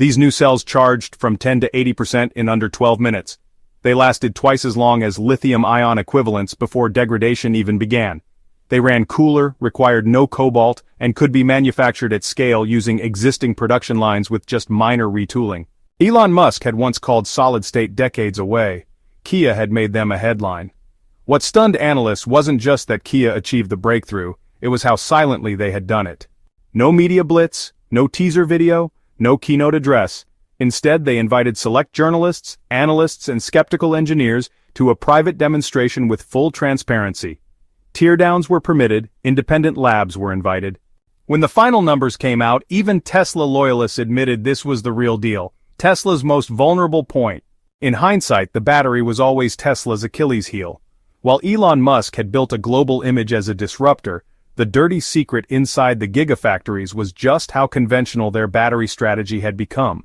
These new cells charged from 10 to 80% in under 12 minutes. They lasted twice as long as lithium-ion equivalents before degradation even began. They ran cooler, required no cobalt, and could be manufactured at scale using existing production lines with just minor retooling. Elon Musk had once called solid-state decades away. Kia had made them a headline. What stunned analysts wasn't just that Kia achieved the breakthrough, it was how silently they had done it. No media blitz, no teaser video, no keynote address. Instead, they invited select journalists, analysts, and skeptical engineers to a private demonstration with full transparency. Teardowns were permitted, independent labs were invited. When the final numbers came out, even Tesla loyalists admitted this was the real deal, Tesla's most vulnerable point. In hindsight, the battery was always Tesla's Achilles heel. While Elon Musk had built a global image as a disruptor, the dirty secret inside the gigafactories was just how conventional their battery strategy had become.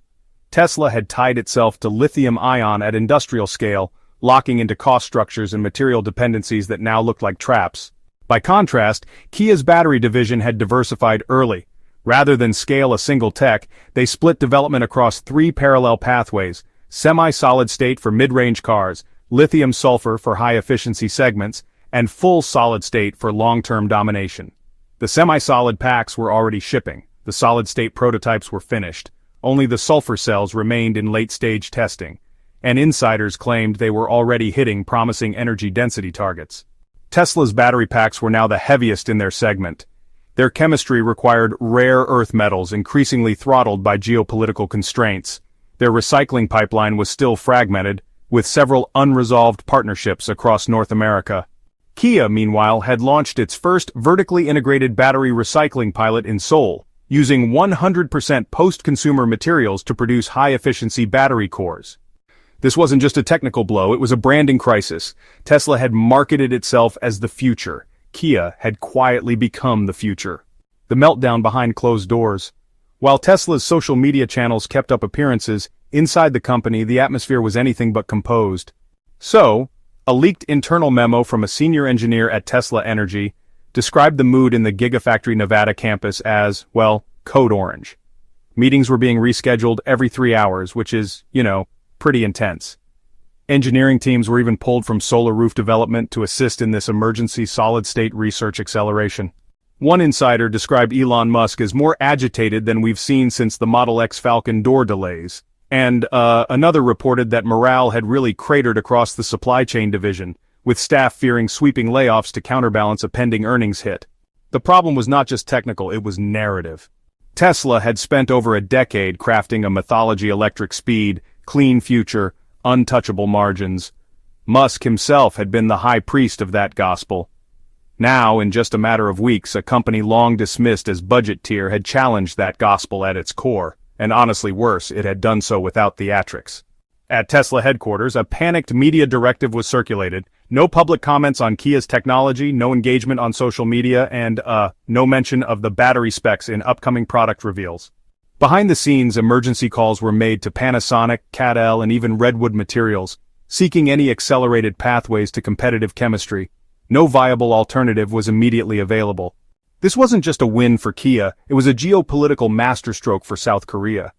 Tesla had tied itself to lithium-ion at industrial scale, locking into cost structures and material dependencies that now looked like traps. By contrast, Kia's battery division had diversified early. Rather than scale a single tech, they split development across 3 parallel pathways: semi-solid state for mid-range cars, lithium-sulfur for high-efficiency segments, and full solid state for long-term domination. The semi-solid packs were already shipping, the solid-state prototypes were finished. Only the sulfur cells remained in late-stage testing, and insiders claimed they were already hitting promising energy density targets. Tesla's battery packs were now the heaviest in their segment. Their chemistry required rare earth metals increasingly throttled by geopolitical constraints. Their recycling pipeline was still fragmented, with several unresolved partnerships across North America. Kia, meanwhile, had launched its first vertically integrated battery recycling pilot in Seoul, using 100% post-consumer materials to produce high-efficiency battery cores. This wasn't just a technical blow, it was a branding crisis. Tesla had marketed itself as the future. Kia had quietly become the future. The meltdown behind closed doors. While Tesla's social media channels kept up appearances, inside the company the atmosphere was anything but composed. So, a leaked internal memo from a senior engineer at Tesla Energy described the mood in the Gigafactory Nevada campus as, well, code orange. Meetings were being rescheduled every 3 hours, which is, pretty intense. Engineering teams were even pulled from solar roof development to assist in this emergency solid-state research acceleration. One insider described Elon Musk as more agitated than we've seen since the Model X Falcon door delays, and another reported that morale had really cratered across the supply chain division, with staff fearing sweeping layoffs to counterbalance a pending earnings hit. The problem was not just technical, it was narrative. Tesla had spent over a decade crafting a mythology: electric speed, clean future, untouchable margins. Musk himself had been the high priest of that gospel. Now, in just a matter of weeks, a company long dismissed as budget tier had challenged that gospel at its core, and honestly worse, it had done so without theatrics. At Tesla headquarters, a panicked media directive was circulated: no public comments on Kia's technology, no engagement on social media, and, no mention of the battery specs in upcoming product reveals. Behind the scenes, emergency calls were made to Panasonic, CATL, and even Redwood Materials, seeking any accelerated pathways to competitive chemistry. No viable alternative was immediately available. This wasn't just a win for Kia, it was a geopolitical masterstroke for South Korea.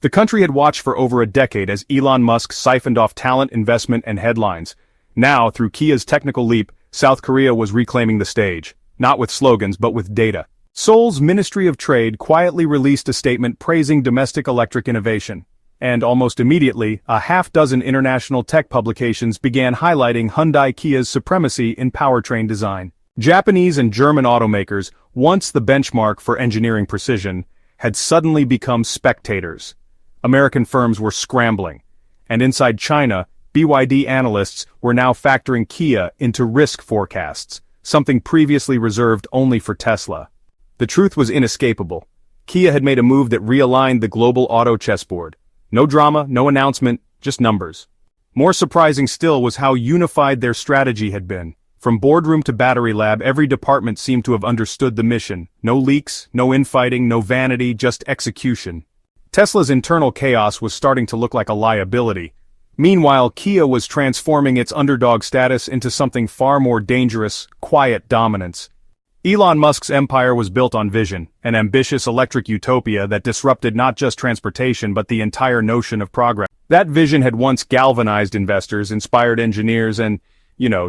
The country had watched for over a decade as Elon Musk siphoned off talent, investment, and headlines. Now, through Kia's technical leap, South Korea was reclaiming the stage, not with slogans but with data. Seoul's Ministry of Trade quietly released a statement praising domestic electric innovation, and almost immediately, a half-dozen international tech publications began highlighting Hyundai Kia's supremacy in powertrain design. Japanese and German automakers, once the benchmark for engineering precision, had suddenly become spectators. American firms were scrambling, and inside China, BYD analysts were now factoring Kia into risk forecasts, something previously reserved only for Tesla. The truth was inescapable. Kia had made a move that realigned the global auto chessboard. No drama, no announcement, just numbers. More surprising still was how unified their strategy had been. From boardroom to battery lab, every department seemed to have understood the mission. No leaks, no infighting, no vanity, just execution. Tesla's internal chaos was starting to look like a liability. Meanwhile, Kia was transforming its underdog status into something far more dangerous: quiet dominance. Elon Musk's empire was built on vision, an ambitious electric utopia that disrupted not just transportation but the entire notion of progress. That vision had once galvanized investors, inspired engineers, and,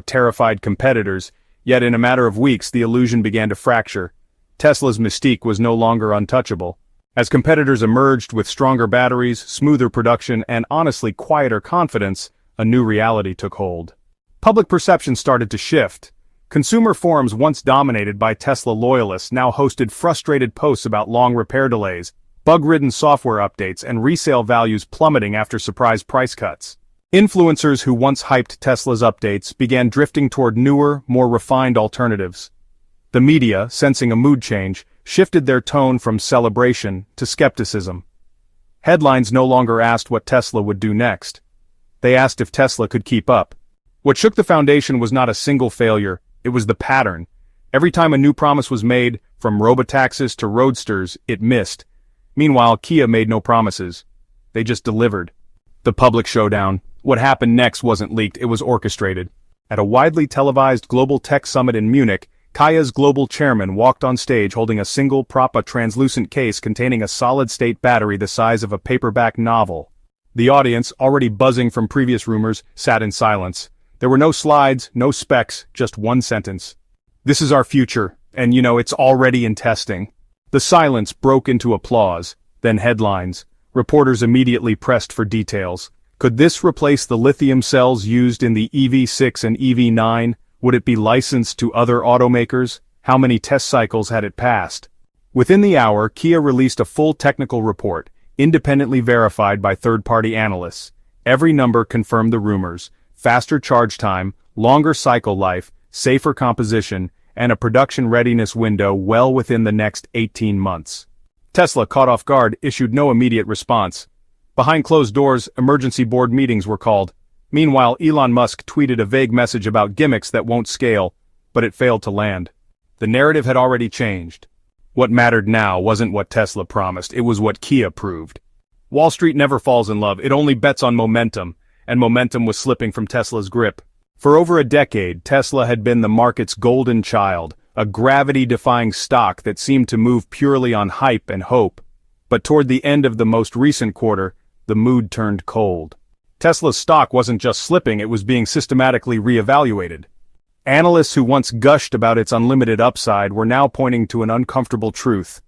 terrified competitors, yet in a matter of weeks the illusion began to fracture. Tesla's mystique was no longer untouchable. As competitors emerged with stronger batteries, smoother production, and honestly quieter confidence, a new reality took hold. Public perception started to shift. Consumer forums once dominated by Tesla loyalists now hosted frustrated posts about long repair delays, bug-ridden software updates, and resale values plummeting after surprise price cuts. Influencers who once hyped Tesla's updates began drifting toward newer, more refined alternatives. The media, sensing a mood change, shifted their tone from celebration to skepticism. Headlines no longer asked what Tesla would do next. They asked if Tesla could keep up. What shook the foundation was not a single failure, it was the pattern. Every time a new promise was made, from robotaxis to roadsters, it missed. Meanwhile, Kia made no promises. They just delivered. The public showdown. What happened next wasn't leaked, it was orchestrated. At a widely televised global tech summit in Munich, Kia's global chairman walked on stage holding a single a translucent case containing a solid-state battery the size of a paperback novel. The audience, already buzzing from previous rumors, sat in silence. There were no slides, no specs, just one sentence. "This is our future, and it's already in testing." The silence broke into applause, then headlines. Reporters immediately pressed for details. Could this replace the lithium cells used in the EV6 and EV9? Would it be licensed to other automakers? How many test cycles had it passed? Within the hour, Kia released a full technical report, independently verified by third-party analysts. Every number confirmed the rumors: faster charge time, longer cycle life, safer composition, and a production readiness window well within the next 18 months. Tesla, caught off guard, issued no immediate response. Behind closed doors, emergency board meetings were called. Meanwhile, Elon Musk tweeted a vague message about gimmicks that won't scale, but it failed to land. The narrative had already changed. What mattered now wasn't what Tesla promised, it was what Kia proved. Wall Street never falls in love, it only bets on momentum, and momentum was slipping from Tesla's grip. For over a decade, Tesla had been the market's golden child, a gravity-defying stock that seemed to move purely on hype and hope. But toward the end of the most recent quarter, the mood turned cold. Tesla's stock wasn't just slipping, it was being systematically reevaluated. Analysts who once gushed about its unlimited upside were now pointing to an uncomfortable truth.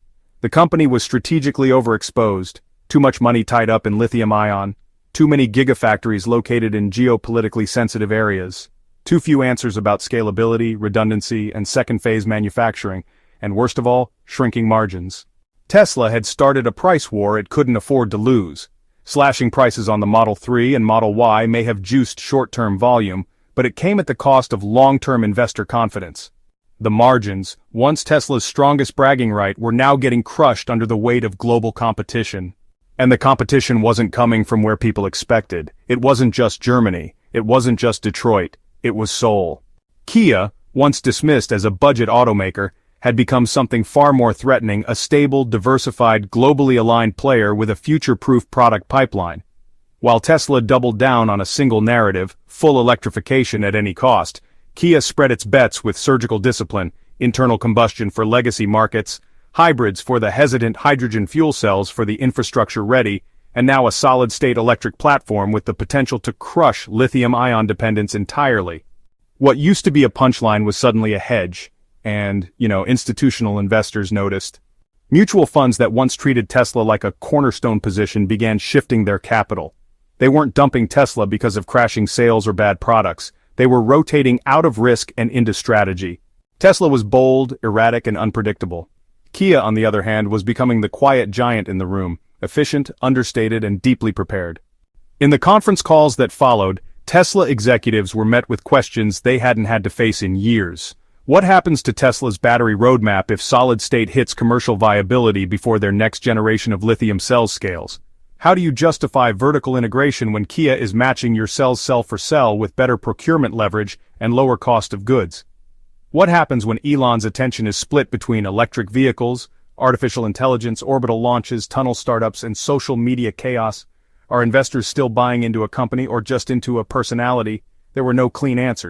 The company was strategically overexposed, too much money tied up in lithium-ion, too many gigafactories located in geopolitically sensitive areas, too few answers about scalability, redundancy, and second-phase manufacturing, and worst of all, shrinking margins. Tesla had started a price war it couldn't afford to lose. Slashing prices on the Model 3 and Model Y may have juiced short-term volume, but it came at the cost of long-term investor confidence. The margins, once Tesla's strongest bragging right, were now getting crushed under the weight of global competition. And the competition wasn't coming from where people expected. It wasn't just Germany, it wasn't just Detroit, it was Seoul. Kia, once dismissed as a budget automaker, had become something far more threatening: a stable, diversified, globally aligned player with a future-proof product pipeline. While Tesla doubled down on a single narrative, full electrification at any cost, Kia spread its bets with surgical discipline: internal combustion for legacy markets, hybrids for the hesitant, hydrogen fuel cells for the infrastructure-ready, and now a solid-state electric platform with the potential to crush lithium-ion dependence entirely. What used to be a punchline was suddenly a hedge, and, institutional investors noticed. Mutual funds that once treated Tesla like a cornerstone position began shifting their capital. They weren't dumping Tesla because of crashing sales or bad products. They were rotating out of risk and into strategy. Tesla was bold, erratic, and unpredictable. Kia, on the other hand, was becoming the quiet giant in the room, efficient, understated, and deeply prepared. In the conference calls that followed, Tesla executives were met with questions they hadn't had to face in years. What happens to Tesla's battery roadmap if solid-state hits commercial viability before their next generation of lithium cells scales? How do you justify vertical integration when Kia is matching your cells cell for cell with better procurement leverage and lower cost of goods? What happens when Elon's attention is split between electric vehicles, artificial intelligence, orbital launches, tunnel startups, and social media chaos? Are investors still buying into a company or just into a personality? There were no clean answers.